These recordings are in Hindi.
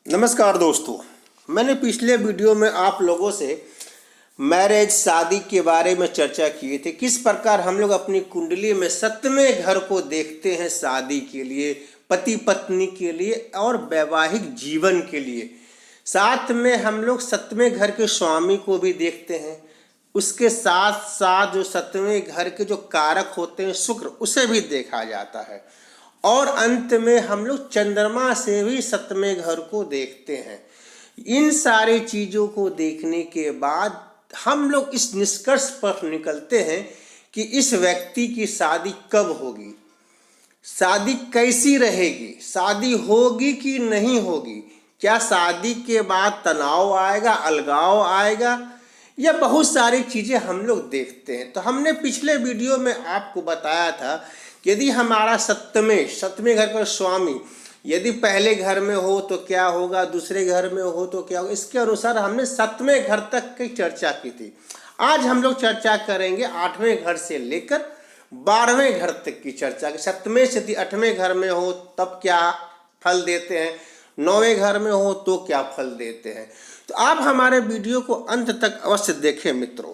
नमस्कार दोस्तों, मैंने पिछले वीडियो में आप लोगों से मैरिज शादी के बारे में चर्चा किए थे। किस प्रकार हम लोग अपनी कुंडली में सप्तमें घर को देखते हैं शादी के लिए, पति पत्नी के लिए और वैवाहिक जीवन के लिए। साथ में हम लोग सप्तमें घर के स्वामी को भी देखते हैं। उसके साथ साथ जो सप्तमें घर के जो कारक होते हैं शुक्र, उसे भी देखा जाता है। और अंत में हम लोग चंद्रमा से भी सप्तमें घर को देखते हैं। इन सारी चीज़ों को देखने के बाद हम लोग इस निष्कर्ष पर निकलते हैं कि इस व्यक्ति की शादी कब होगी, शादी कैसी रहेगी, शादी होगी कि नहीं होगी, क्या शादी के बाद तनाव आएगा, अलगाव आएगा, या बहुत सारी चीज़ें हम लोग देखते हैं। तो हमने पिछले वीडियो में आपको बताया था यदि हमारा सप्तमें घर का स्वामी यदि पहले घर में हो तो क्या होगा, दूसरे घर में हो तो क्या होगा। इसके अनुसार हमने सप्तमें घर तक की चर्चा की थी। आज हम लोग चर्चा करेंगे 8वें घर से लेकर 12वें घर तक की चर्चा। सप्तमें से यदि 8वें घर में हो तब क्या फल देते हैं, 9वें घर में हो तो क्या फल देते हैं। तो आप हमारे वीडियो को अंत तक अवश्य देखें मित्रों।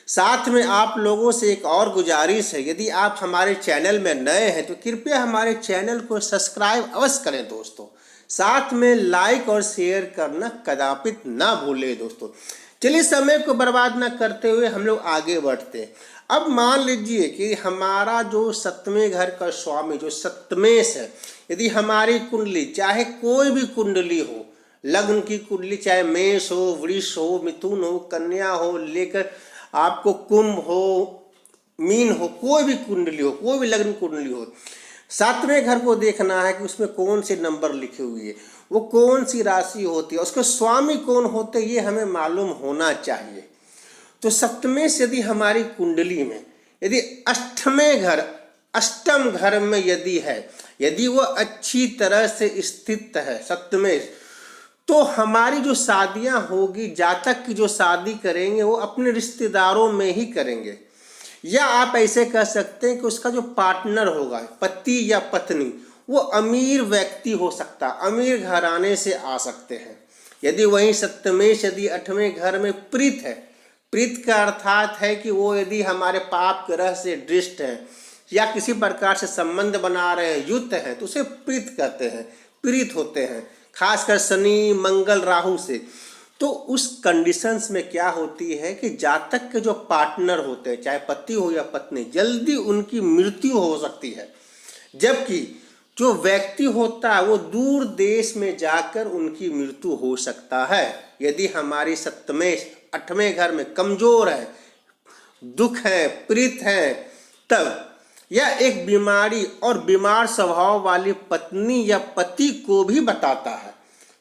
साथ में आप लोगों से एक और गुजारिश है, यदि आप हमारे चैनल में नए हैं तो कृपया हमारे चैनल को सब्सक्राइब अवश्य करें दोस्तों। साथ में लाइक और शेयर करना कदापि ना भूलें दोस्तों। चलिए समय को बर्बाद ना करते हुए हम लोग आगे बढ़ते हैं। अब मान लीजिए कि हमारा जो सप्तमें घर का स्वामी जो सप्तमेश है, यदि हमारी कुंडली चाहे कोई भी कुंडली हो, लग्न की कुंडली चाहे मेष हो, वृष हो, मिथुन हो, कन्या हो, लेकर आपको कुंभ हो, मीन हो, कोई भी कुंडली हो, कोई भी लग्न कुंडली हो, सातवें घर को देखना है कि उसमें कौन से नंबर लिखे हुए हैं, वो कौन सी राशि होती है, उसके स्वामी कौन होते हैं, ये हमें मालूम होना चाहिए। तो सप्तमें से यदि हमारी कुंडली में यदि अष्टम घर में यदि है, यदि वो अच्छी तरह से स्थित है सप्तमें, तो हमारी जो शादियां होगी, जातक की जो शादी करेंगे वो अपने रिश्तेदारों में ही करेंगे। या आप ऐसे कह सकते हैं कि उसका जो पार्टनर होगा, पति या पत्नी, वो अमीर व्यक्ति हो सकता, अमीर घराने से आ सकते हैं। यदि वहीं सप्तमेश यदि 8वें घर में प्रीत है, प्रीत का अर्थात है कि वो यदि हमारे पाप ग्रह से दृष्ट है या किसी प्रकार से संबंध बना रहे हैं, युक्त है, तो उसे प्रीत कहते हैं, प्रीत होते हैं, खासकर शनि मंगल राहु से। तो उस कंडीशंस में क्या होती है कि जातक के जो पार्टनर होते हैं, चाहे पति हो या पत्नी, जल्दी उनकी मृत्यु हो सकती है। जबकि जो व्यक्ति होता है वो दूर देश में जाकर उनकी मृत्यु हो सकता है। यदि हमारी सप्तमेश 8वें घर में कमजोर है, दुख है, प्रीत है, तब या एक बीमारी और बीमार स्वभाव वाली पत्नी या पति को भी बताता है,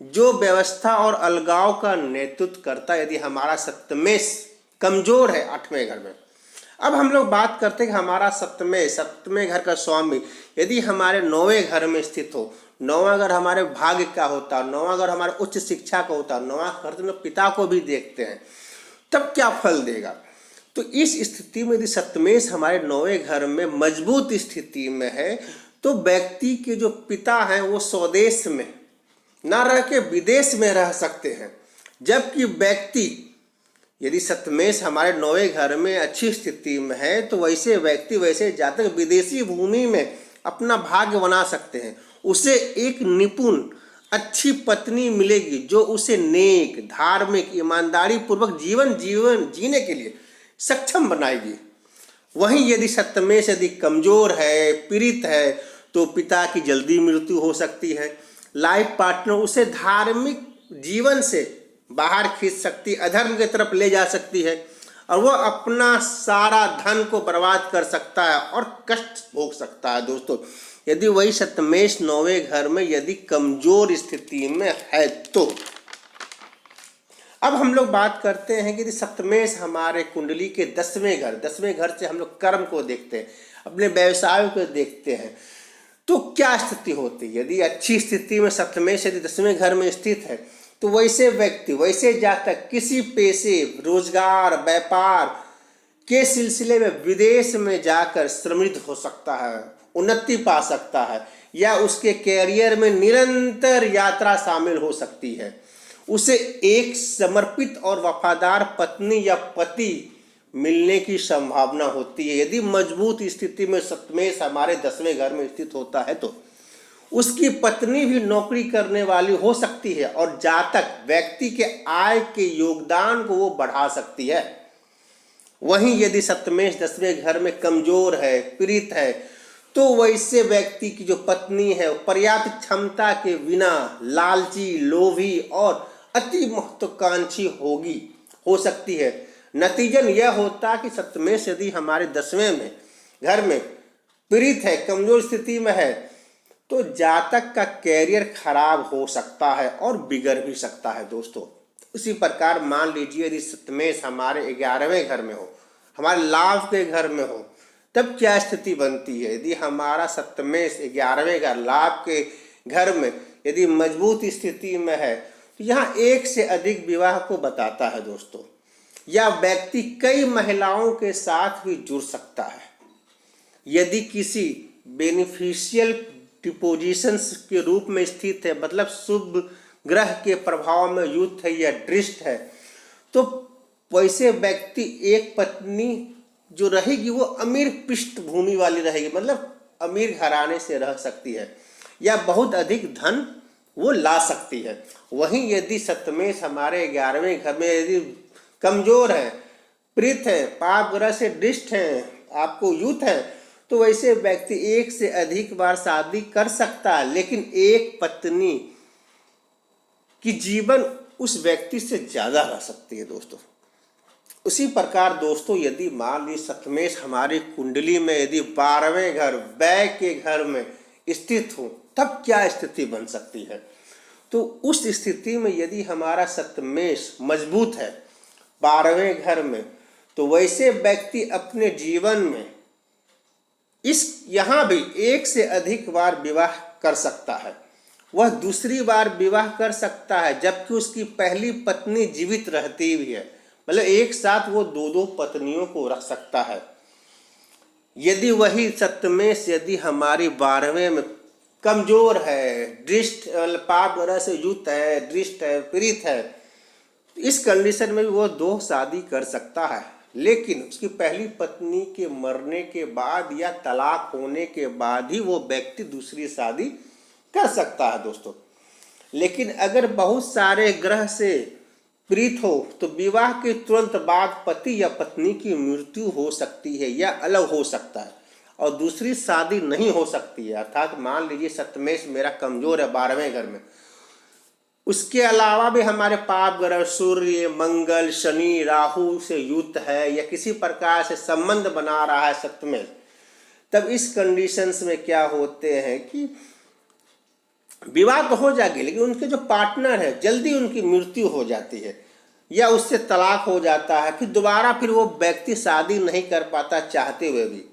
जो व्यवस्था और अलगाव का नेतृत्व करता है यदि हमारा सप्तमेश कमजोर है 8वें घर में। अब हम लोग बात करते हैं कि हमारा सप्तमें घर का स्वामी यदि हमारे 9वें घर में स्थित हो, 9वां घर हमारे भाग्य का होता है, 9वां घर हमारे उच्च शिक्षा का होता है, 9वां घर तो पिता को भी देखते हैं, तब क्या फल देगा। तो इस स्थिति में यदि सप्तमेश हमारे 9वें घर में मजबूत स्थिति में है तो व्यक्ति के जो पिता हैं वो स्वदेश में ना रह के विदेश में रह सकते हैं। जबकि व्यक्ति यदि सप्तमेश हमारे 9वें घर में अच्छी स्थिति में है तो वैसे व्यक्ति, वैसे जातक विदेशी भूमि में अपना भाग्य बना सकते हैं। उसे एक निपुण अच्छी पत्नी मिलेगी जो उसे नेक, धार्मिक, ईमानदारी पूर्वक जीवन जीने के लिए सक्षम बनाएगी। वहीं यदि सप्तमेश यदि कमजोर है, पीड़ित है, तो पिता की जल्दी मृत्यु हो सकती है। लाइफ पार्टनर उसे धार्मिक जीवन से बाहर खींच सकती, अधर्म की तरफ ले जा सकती है और वह अपना सारा धन को बर्बाद कर सकता है और कष्ट भोग सकता है दोस्तों, यदि वही सप्तमेश 9वें घर में यदि कमजोर स्थिति में है तो। अब हम लोग बात करते हैं कि यदि सप्तमेश हमारे कुंडली के 10वें घर से हम लोग कर्म को देखते हैं, अपने व्यवसाय को देखते हैं, तो क्या स्थिति होती है। यदि अच्छी स्थिति में सप्तमेश यदि 10वें घर में स्थित है तो वैसे व्यक्ति, वैसे जातक किसी पेशे, रोजगार, व्यापार के सिलसिले में विदेश में जाकर समृद्ध हो सकता है, उन्नति पा सकता है। या उसके कैरियर में निरंतर यात्रा शामिल हो सकती है। उसे एक समर्पित और वफादार पत्नी या पति मिलने की संभावना होती है। यदि मजबूत स्थिति में सप्तमेश हमारे 10वें घर में स्थित होता है तो उसकी पत्नी भी नौकरी करने वाली हो सकती है और जातक व्यक्ति के आय के योगदान को वो बढ़ा सकती है। वहीं यदि सप्तमेश 10वें घर में कमजोर है, पीड़ित है, तो वैसे व्यक्ति की जो पत्नी है वो पर्याप्त क्षमता के बिना लालची, लोभी और अति महत्वाकांक्षी हो सकती है। नतीजन यह होता कि सप्तमेश यदि हमारे 10वें में घर में पीड़ित है, कमजोर स्थिति में है, तो जातक का कैरियर खराब हो सकता है और बिगड़ भी सकता है दोस्तों। उसी प्रकार मान लीजिए यदि सप्तमेश हमारे 11वें घर में हो, हमारे लाभ के घर में हो, तब क्या स्थिति बनती है। यदि हमारा सप्तमेश 11वें घर लाभ के घर में यदि मजबूत स्थिति में है तो यहाँ एक से अधिक विवाह को बताता है दोस्तों। या व्यक्ति कई महिलाओं के साथ भी जुड़ सकता है। यदि किसी बेनिफिशियल डिपोजिशंस के रूप में स्थित है, मतलब शुभ ग्रह के प्रभाव में युक्त है या दृष्ट है, तो वैसे व्यक्ति एक पत्नी जो रहेगी वो अमीर पृष्ठभूमि वाली रहेगी, मतलब अमीर घराने से रह सकती है या बहुत अधिक धन वो ला सकती है। वहीं यदि सप्तमेश हमारे 11वें घर में यदि कमजोर है, पीड़ित है, पाप ग्रह से दृष्ट है, आपको युक्त है, तो वैसे व्यक्ति एक से अधिक बार शादी कर सकता है, लेकिन एक पत्नी की जीवन उस व्यक्ति से ज्यादा रह सकती है दोस्तों। उसी प्रकार दोस्तों यदि मान ली सप्तमेश हमारी कुंडली में यदि 12वें घर व्यय के घर में स्थित हो, तब क्या स्थिति बन सकती है। तो उस स्थिति में यदि हमारा सप्तमेश मजबूत है 12वें घर में, तो वैसे व्यक्ति अपने जीवन में यहाँ भी एक से अधिक बार विवाह कर सकता है। वह दूसरी बार विवाह कर सकता है जबकि उसकी पहली पत्नी जीवित रहती भी है, मतलब एक साथ वो दो पत्नियों को रख सकता है। यदि वही सप्तमेश यदि हमारी 12वें में कमजोर है, दृष्ट पाप ग्रह से युक्त है, दृष्ट है, पीड़ित है, इस कंडीशन में भी वो 2 शादी कर सकता है, लेकिन उसकी पहली पत्नी के मरने के बाद या तलाक होने के बाद ही वो व्यक्ति दूसरी शादी कर सकता है दोस्तों। लेकिन अगर बहुत सारे ग्रह से पीड़ित हो तो विवाह के तुरंत बाद पति या पत्नी की मृत्यु हो सकती है या अलग हो सकता है और दूसरी शादी नहीं हो सकती है। अर्थात मान लीजिए सप्तमेश मेरा कमजोर है 12वें घर में, उसके अलावा भी हमारे पाप ग्रह सूर्य, मंगल, शनि, राहु से युक्त है या किसी प्रकार से संबंध बना रहा है सप्तमेश, तब इस कंडीशंस में क्या होते हैं कि विवाह तो हो जाएगी लेकिन उनके जो पार्टनर है जल्दी उनकी मृत्यु हो जाती है या उससे तलाक हो जाता है, फिर वो व्यक्ति शादी नहीं कर पाता चाहते हुए भी।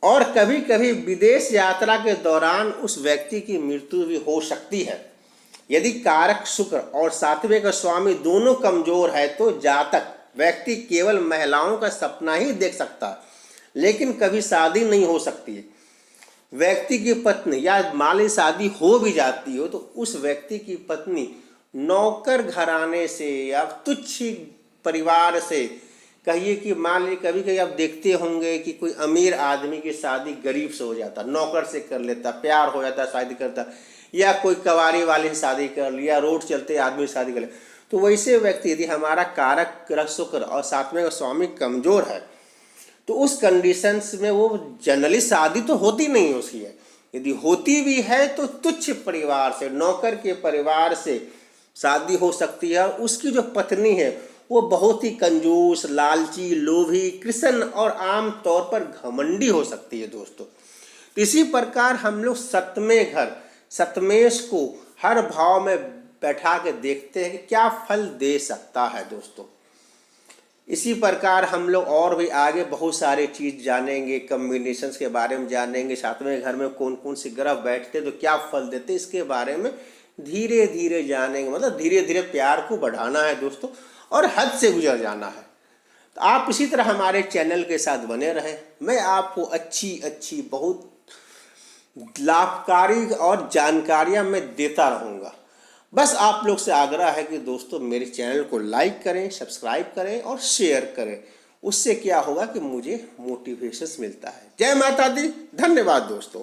और कभी कभी विदेश यात्रा के दौरान उस व्यक्ति की मृत्यु भी हो सकती है। यदि कारक शुक्र और 7वें का स्वामी दोनों कमजोर है तो जातक व्यक्ति केवल महिलाओं का सपना ही देख सकता है, लेकिन कभी शादी नहीं हो सकती है। व्यक्ति की पत्नी या माली शादी हो भी जाती हो तो उस व्यक्ति की पत्नी नौकर घराने से या तुच्छ परिवार से, कहिए कि मान लीजिए कभी कभी आप देखते होंगे कि कोई अमीर आदमी की शादी गरीब से हो जाता, नौकर से कर लेता, प्यार हो जाता, शादी करता, या कोई कवारी वाले से शादी कर लिया, रोड चलते आदमी से शादी कर लिया। तो वैसे व्यक्ति यदि हमारा कारक ग्रह शुक्र और 7वें का स्वामी कमजोर है तो उस कंडीशंस में वो जनरली शादी तो होती नहीं उसकी है, यदि होती भी है तो तुच्छ परिवार से, नौकर के परिवार से शादी हो सकती है। उसकी जो पत्नी है वो बहुत ही कंजूस, लालची, लोभी, कृष्ण और आम तौर पर घमंडी हो सकती है दोस्तों। तो इसी प्रकार हम लोग 7वें घर सप्तमेश को हर भाव में बैठा के देखते हैं कि क्या फल दे सकता है दोस्तों। इसी प्रकार हम लोग और भी आगे बहुत सारे चीज़ जानेंगे, कम्बिनेशंस के बारे में जानेंगे, 7वें घर में कौन कौन से ग्रह बैठते तो क्या फल देते, इसके बारे में धीरे धीरे जानेंगे। मतलब धीरे धीरे प्यार को बढ़ाना है दोस्तों और हद से गुजर जाना है। तो आप इसी तरह हमारे चैनल के साथ बने रहें। मैं आपको अच्छी बहुत लाभकारी और जानकारियां मैं देता रहूँगा। बस आप लोग से आग्रह है कि दोस्तों मेरे चैनल को लाइक करें, सब्सक्राइब करें और शेयर करें। उससे क्या होगा कि मुझे मोटिवेशन मिलता है। जय माता दी, धन्यवाद दोस्तों।